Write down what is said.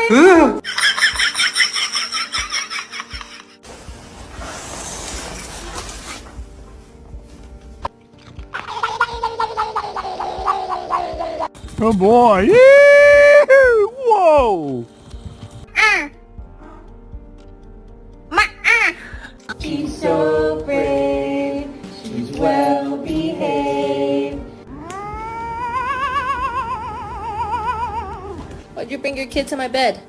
Oh boy! Yee! Whoa! She's so brave, she's well behaved. Why'd you bring your kid to my bed?